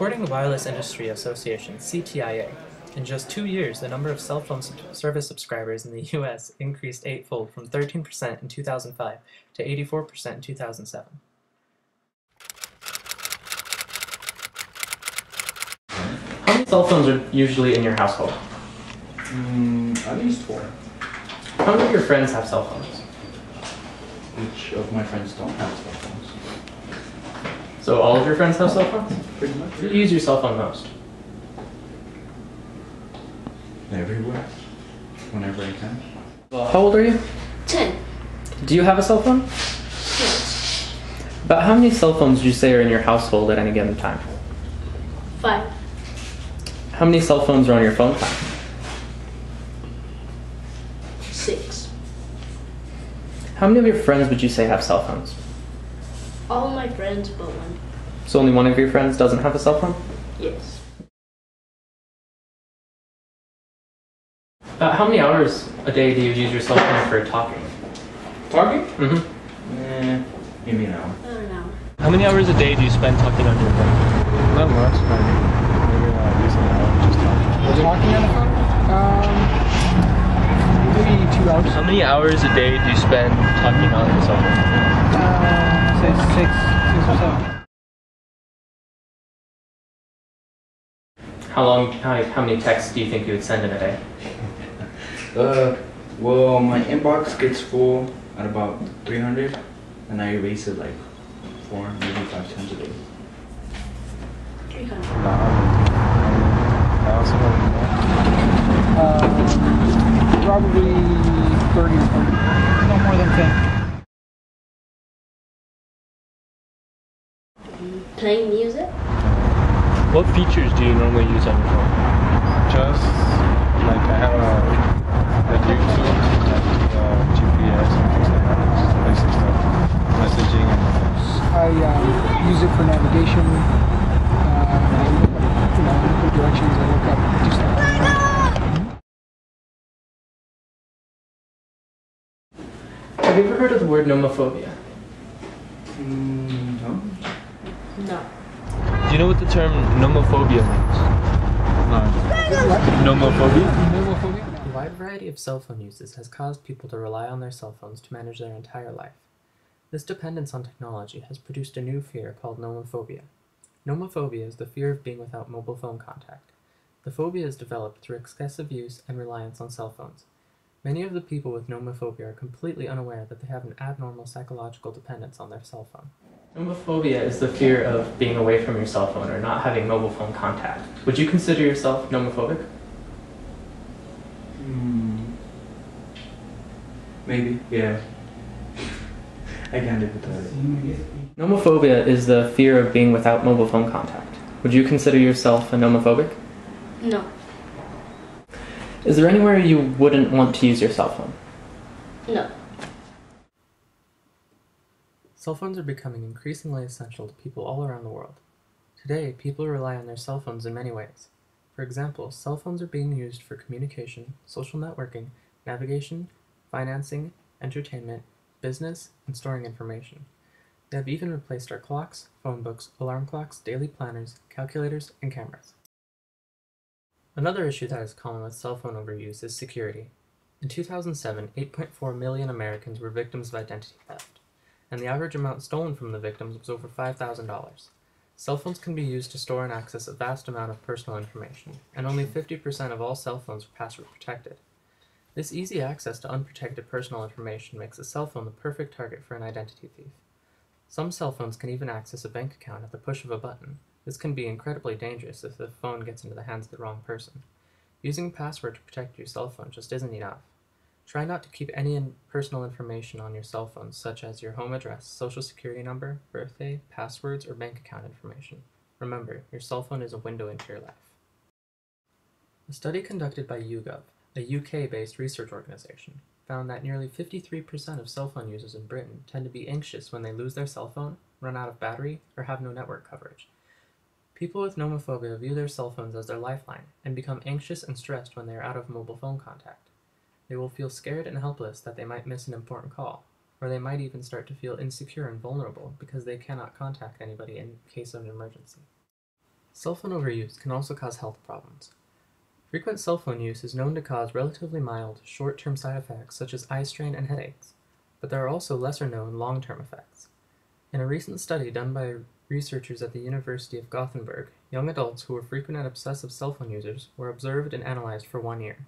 According to Wireless Industry Association, CTIA, in just 2 years, the number of cell phone service subscribers in the US increased eightfold from 13% in 2005 to 84% in 2007. How many cell phones are usually in your household? At least 4. How many of your friends have cell phones? Each of my friends don't have cell phones. So all of your friends have cell phones? Pretty much. Who do you use your cell phone most? Everywhere. Whenever I can. How old are you? 10. Do you have a cell phone? Yes. About how many cell phones would you say are in your household at any given time? 5. How many cell phones are on your phone plan? 6. How many of your friends would you say have cell phones? All my friends but one. So only one of your friends doesn't have a cell phone? Yes. About how many hours a day do you use your cell phone for talking? Talking? Mm-hmm. Maybe an hour. I don't know. How many hours a day do you spend talking on your phone? Not much, maybe at least an hour just talking. Talking on the phone? Maybe 2 hours. How many hours a day do you spend talking on your cell phone? Say 6 or 7. How many texts do you think you would send in a day? Well, my inbox gets full at about 300, and I erase it like 4, maybe 5 times a day. 300. Probably 30 or 40. No more than 10. Playing music? What features do you normally use on your phone? Just like I have a YouTube, GPS and things like that. Just basic stuff. Messaging and I use it for navigation. I look at directions. I look up just like that. Have you ever heard of the word nomophobia? No. No. Do you know what the term nomophobia means? Nomophobia? A wide variety of cell phone uses has caused people to rely on their cell phones to manage their entire life. This dependence on technology has produced a new fear called nomophobia. Nomophobia is the fear of being without mobile phone contact. The phobia is developed through excessive use and reliance on cell phones. Many of the people with nomophobia are completely unaware that they have an abnormal psychological dependence on their cell phone. Nomophobia is the fear of being away from your cell phone or not having mobile phone contact. Would you consider yourself nomophobic? Maybe, yeah. I can't live without it. Nomophobia is the fear of being without mobile phone contact. Would you consider yourself a nomophobic? No. Is there anywhere you wouldn't want to use your cell phone? No. Cell phones are becoming increasingly essential to people all around the world. Today, people rely on their cell phones in many ways. For example, cell phones are being used for communication, social networking, navigation, financing, entertainment, business, and storing information. They have even replaced our clocks, phone books, alarm clocks, daily planners, calculators, and cameras. Another issue that is common with cell phone overuse is security. In 2007, 8.4 million Americans were victims of identity theft, and the average amount stolen from the victims was over $5,000. Cell phones can be used to store and access a vast amount of personal information, and only 50% of all cell phones are password protected. This easy access to unprotected personal information makes a cell phone the perfect target for an identity thief. Some cell phones can even access a bank account at the push of a button. This can be incredibly dangerous if the phone gets into the hands of the wrong person. Using a password to protect your cell phone just isn't enough. Try not to keep any personal information on your cell phone, such as your home address, social security number, birthday, passwords, or bank account information. Remember, your cell phone is a window into your life. A study conducted by YouGov, a UK-based research organization, found that nearly 53% of cell phone users in Britain tend to be anxious when they lose their cell phone, run out of battery, or have no network coverage. People with nomophobia view their cell phones as their lifeline and become anxious and stressed when they are out of mobile phone contact. They will feel scared and helpless that they might miss an important call, or they might even start to feel insecure and vulnerable because they cannot contact anybody in case of an emergency. Cell phone overuse can also cause health problems. Frequent cell phone use is known to cause relatively mild, short-term side effects such as eye strain and headaches, but there are also lesser-known long-term effects. In a recent study done by researchers at the University of Gothenburg, young adults who were frequent and obsessive cell phone users were observed and analyzed for 1 year.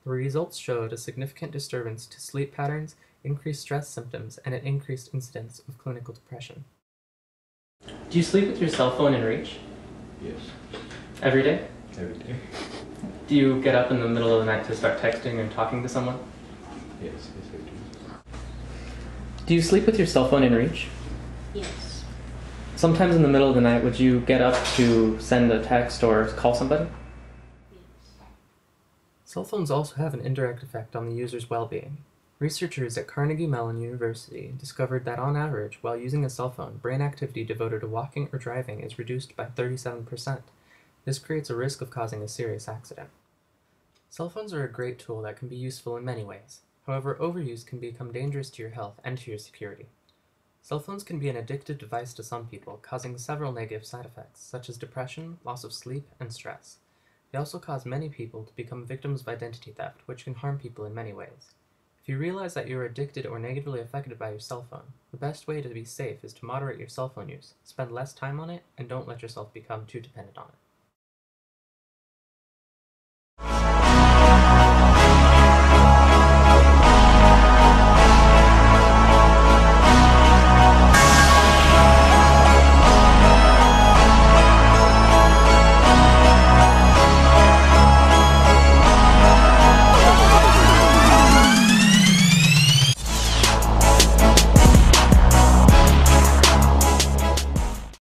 The results showed a significant disturbance to sleep patterns, increased stress symptoms, and an increased incidence of clinical depression. Do you sleep with your cell phone in reach? Yes. Every day? Every day. Do you get up in the middle of the night to start texting and talking to someone? Yes, I do. Do you sleep with your cell phone in reach? Yes. Sometimes in the middle of the night, would you get up to send a text or call somebody? Yes. Cell phones also have an indirect effect on the user's well-being. Researchers at Carnegie Mellon University discovered that on average, while using a cell phone, brain activity devoted to walking or driving is reduced by 37%. This creates a risk of causing a serious accident. Cell phones are a great tool that can be useful in many ways. However, overuse can become dangerous to your health and to your security. Cell phones can be an addictive device to some people, causing several negative side effects, such as depression, loss of sleep, and stress. They also cause many people to become victims of identity theft, which can harm people in many ways. If you realize that you are addicted or negatively affected by your cell phone, the best way to be safe is to moderate your cell phone use, spend less time on it, and don't let yourself become too dependent on it.